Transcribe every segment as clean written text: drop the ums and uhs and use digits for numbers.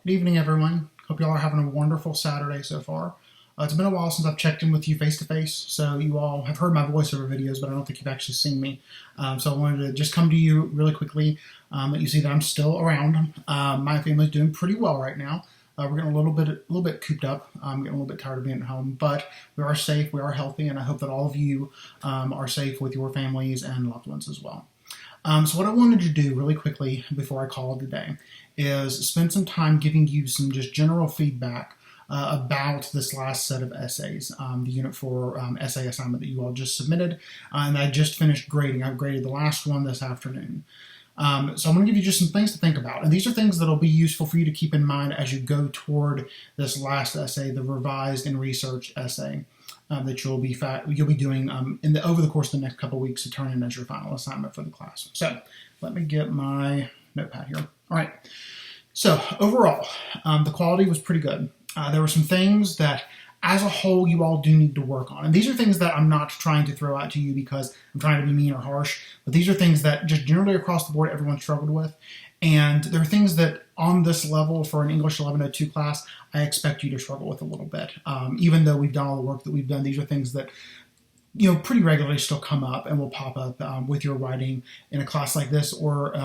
Good evening, everyone. Hope you all are having a wonderful Saturday so far. It's been a while since I've checked in with you face to face, so you all have heard my voiceover videos, but I don't think you've actually seen me. So I wanted to just come to you really quickly, let you see that I'm still around. My family's doing pretty well right now. We're getting a little bit cooped up. I'm getting a little bit tired of being at home, but we are safe, we are healthy, and I hope that all of you are safe with your families and loved ones as well. So what I wanted to do really quickly before I call it today is spend some time giving you some just general feedback about this last set of essays, the Unit 4 essay assignment that you all just submitted, and I just finished grading. I've graded the last one this afternoon. So I'm going to give you just some things to think about, and these are things that will be useful for you to keep in mind as you go toward this last essay, the revised and researched essay. That you'll be doing over the course of the next couple of weeks to turn in as your final assignment for the class. So let me get my notepad here. All right. So overall, the quality was pretty good. There were some things that, as a whole, you all do need to work on. And these are things that I'm not trying to throw out to you because I'm trying to be mean or harsh, but these are things that just generally across the board everyone struggled with. And there are things that on this level for an English 1102 class, I expect you to struggle with a little bit. Even though we've done all the work that we've done, these are things that pretty regularly still come up and will pop up with your writing in a class like this or in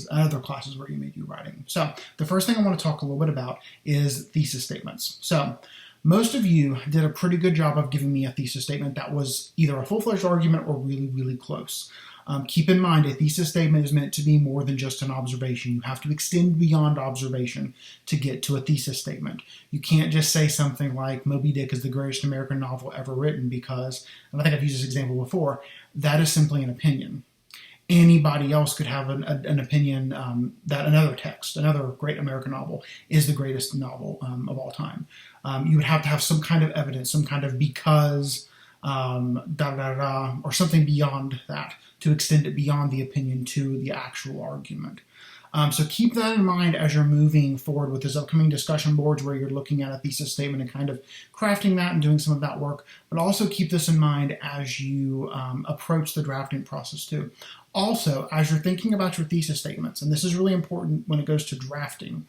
other classes where you may do writing. So the first thing I want to talk a little bit about is thesis statements. So most of you did a pretty good job of giving me a thesis statement that was either a full-fledged argument or really, really close. Keep in mind, a thesis statement is meant to be more than just an observation. You have to extend beyond observation to get to a thesis statement. You can't just say something like Moby Dick is the greatest American novel ever written because, and I think I've used this example before, that is simply an opinion. Anybody else could have an opinion that another great American novel, is the greatest novel of all time. You would have to have some kind of evidence, some kind of because, or something beyond that to extend it beyond the opinion to the actual argument. So keep that in mind as you're moving forward with this upcoming discussion boards where you're looking at a thesis statement and kind of crafting that and doing some of that work, but also keep this in mind as you approach the drafting process too. Also, as you're thinking about your thesis statements, and this is really important when it goes to drafting,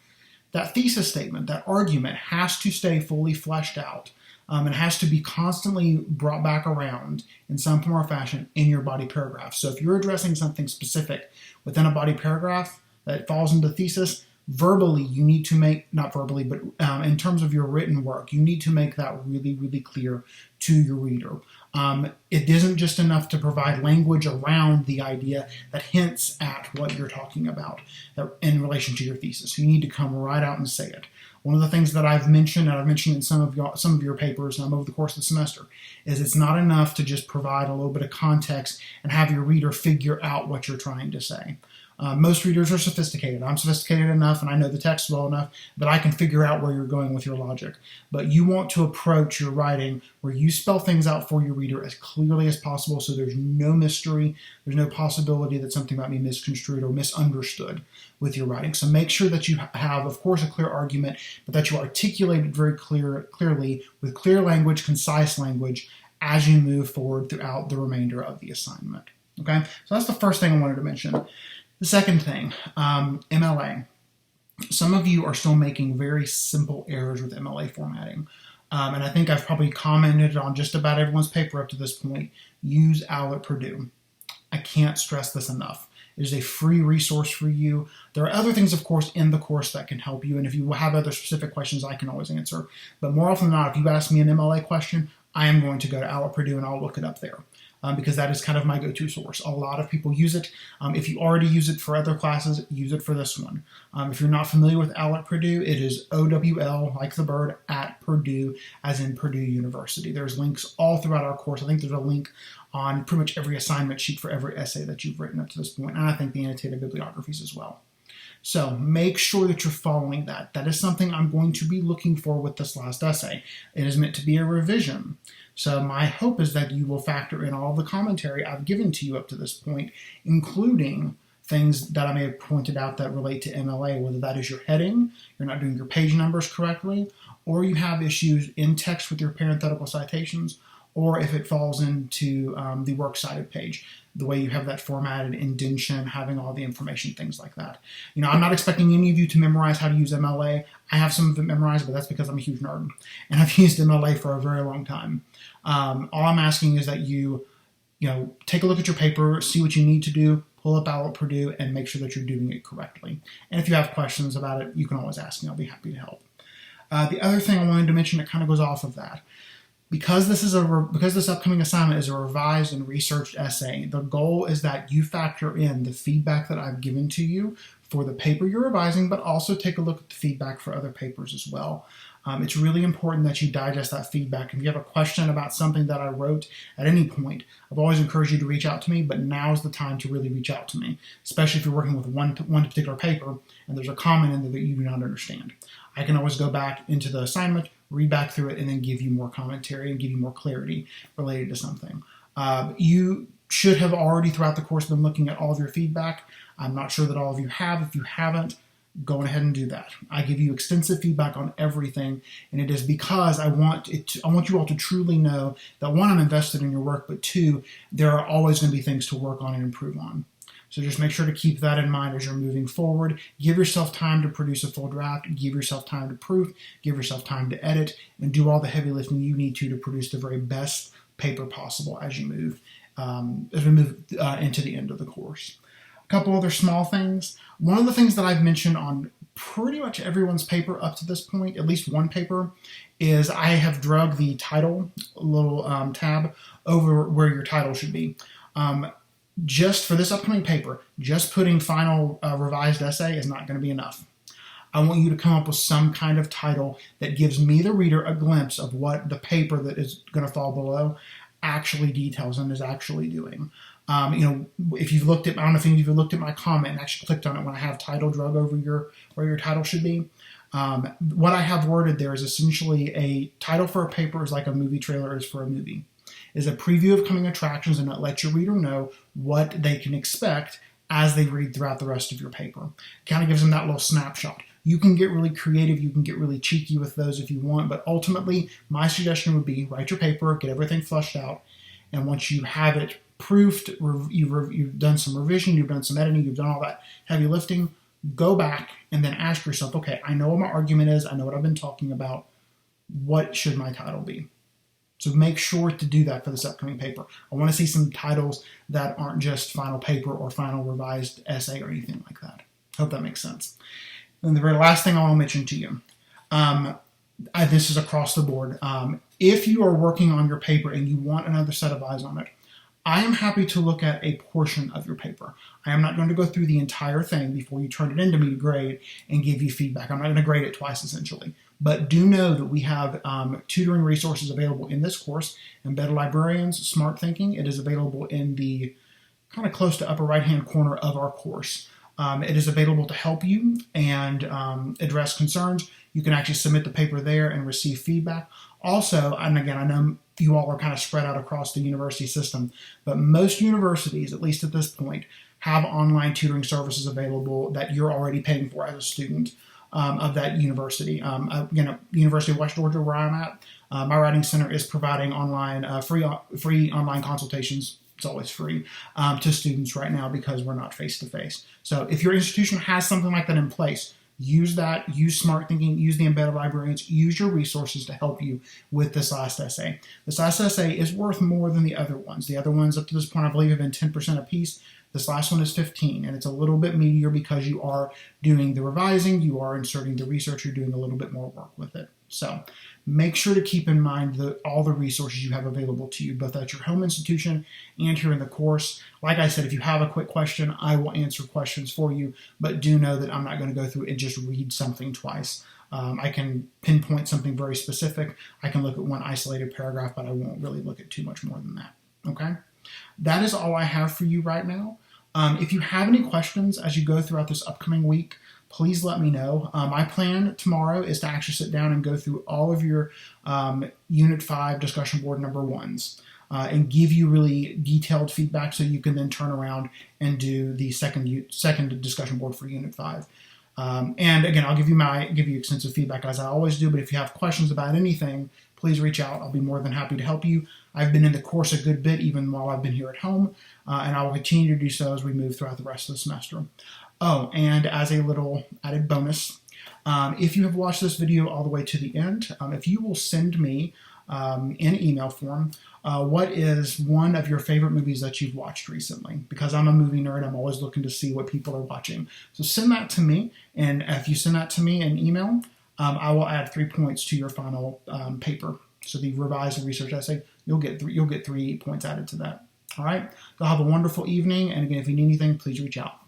that thesis statement, that argument has to stay fully fleshed out. It has to be constantly brought back around in some form or fashion in your body paragraph. So if you're addressing something specific within a body paragraph that falls into thesis, verbally you need to make, not verbally, but in terms of your written work, you need to make that really, really clear to your reader. It isn't just enough to provide language around the idea that hints at what you're talking about in relation to your thesis. You need to come right out and say it. One of the things that I've mentioned, and I've mentioned in some of your papers over the course of the semester, is it's not enough to just provide a little bit of context and have your reader figure out what you're trying to say. Most readers are sophisticated. I'm sophisticated enough and I know the text well enough that I can figure out where you're going with your logic. But you want to approach your writing where you spell things out for your reader as clearly as possible so there's no mystery, there's no possibility that something might be misconstrued or misunderstood with your writing. So make sure that you have, of course, a clear argument, but that you articulate it very clearly with clear language, concise language as you move forward throughout the remainder of the assignment. Okay, so that's the first thing I wanted to mention. The second thing, MLA. Some of you are still making very simple errors with MLA formatting. And I think I've probably commented on just about everyone's paper up to this point. Use OWL at Purdue. I can't stress this enough. It is a free resource for you. There are other things, of course, in the course that can help you. And if you have other specific questions, I can always answer. But more often than not, if you ask me an MLA question, I am going to go to OWL at Purdue and I'll look it up there. Because that is kind of my go-to source. A lot of people use it. If you already use it for other classes, use it for this one. If you're not familiar with OWL at Purdue, it is OWL, like the bird, at Purdue, as in Purdue University. There's links all throughout our course. I think there's a link on pretty much every assignment sheet for every essay that you've written up to this point, and I think the annotated bibliographies as well. So make sure that you're following that. That is something I'm going to be looking for with this last essay. It is meant to be a revision. So my hope is that you will factor in all the commentary I've given to you up to this point, including things that I may have pointed out that relate to MLA, whether that is your heading, you're not doing your page numbers correctly, or you have issues in text with your parenthetical citations, or if it falls into the works cited page, the way you have that formatted indentation, having all the information, things like that. I'm not expecting any of you to memorize how to use MLA. I have some of it memorized, but that's because I'm a huge nerd, and I've used MLA for a very long time. All I'm asking is that you take a look at your paper, see what you need to do, pull up Outlook Purdue, and make sure that you're doing it correctly. And if you have questions about it, you can always ask me. I'll be happy to help. The other thing I wanted to mention that kind of goes off of that, because this upcoming assignment is a revised and researched essay, the goal is that you factor in the feedback that I've given to you for the paper you're revising, but also take a look at the feedback for other papers as well. It's really important that you digest that feedback. If you have a question about something that I wrote at any point, I've always encouraged you to reach out to me, but now's the time to really reach out to me, especially if you're working with one particular paper and there's a comment in there that you do not understand. I can always go back into the assignment, read back through it, and then give you more commentary and give you more clarity related to something. You should have already throughout the course been looking at all of your feedback. I'm not sure that all of you have. If you haven't, go ahead and do that. I give you extensive feedback on everything, and it is because I want you all to truly know that, one, I'm invested in your work, but two, there are always going to be things to work on and improve on. So just make sure to keep that in mind as you're moving forward. Give yourself time to produce a full draft. Give yourself time to proof. Give yourself time to edit, and do all the heavy lifting you need to produce the very best paper possible as you move into the end of the course. A couple other small things. One of the things that I've mentioned on pretty much everyone's paper up to this point, at least one paper, is I have drug the title little tab over where your title should be. Just for this upcoming paper, just putting final revised essay is not going to be enough. I want you to come up with some kind of title that gives me, the reader, a glimpse of what the paper that is going to fall below actually details and is actually doing. If you've looked at, I don't know if any of you looked at my comment and actually clicked on it when I have title drug over where your title should be. What I have worded there is essentially a title for a paper is like a movie trailer is for a movie. Is a preview of coming attractions, and that lets your reader know what they can expect as they read throughout the rest of your paper. Kind of gives them that little snapshot. You can get really creative, you can get really cheeky with those if you want, but ultimately my suggestion would be write your paper, get everything flushed out, and once you have it proofed, you've done some revision, you've done some editing, you've done all that heavy lifting, go back and then ask yourself, okay, I know what my argument is, I know what I've been talking about, what should my title be? So make sure to do that for this upcoming paper. I want to see some titles that aren't just final paper or final revised essay or anything like that. Hope that makes sense. And the very last thing I want to mention to you, this is across the board. If you are working on your paper and you want another set of eyes on it, I am happy to look at a portion of your paper. I am not going to go through the entire thing before you turn it into me to grade and give you feedback. I'm not going to grade it twice, essentially. But do know that we have tutoring resources available in this course. Embedded Librarians, Smart Thinking. It is available in the kind of close to upper right-hand corner of our course. It is available to help you and address concerns. You can actually submit the paper there and receive feedback. Also, and again, I know you all are kind of spread out across the university system, but most universities, at least at this point, have online tutoring services available that you're already paying for as a student of that university. Again, University of West Georgia, where I'm at, my writing center is providing online free online consultations. It's always free to students right now because we're not face-to-face. So if your institution has something like that in place, use that, use Smart Thinking, use the Embedded Librarians, use your resources to help you with this last essay. This last essay is worth more than the other ones. The other ones up to this point, I believe, have been 10% apiece. This last one is 15, and it's a little bit meatier because you are doing the revising, you are inserting the research, you're doing a little bit more work with it. So make sure to keep in mind all the resources you have available to you, both at your home institution and here in the course. Like I said, if you have a quick question, I will answer questions for you, but do know that I'm not going to go through and just read something twice. I can pinpoint something very specific. I can look at one isolated paragraph, but I won't really look at too much more than that. Okay? That is all I have for you right now. If you have any questions as you go throughout this upcoming week, please let me know. My plan tomorrow is to actually sit down and go through all of your Unit 5 discussion board number 1s and give you really detailed feedback so you can then turn around and do the second discussion board for Unit 5. And again, I'll give you extensive feedback as I always do. But if you have questions about anything, please reach out. I'll be more than happy to help you. I've been in the course a good bit, even while I've been here at home, and I will continue to do so as we move throughout the rest of the semester. Oh, and as a little added bonus, if you have watched this video all the way to the end, if you will send me in email form what is one of your favorite movies that you've watched recently, because I'm a movie nerd. I'm always looking to see what people are watching. So send that to me, and if you send that to me in email, I will add 3 points to your final paper. So the revised and research essay, you'll get 3 points added to that. All right. So have a wonderful evening, and again, if you need anything, please reach out.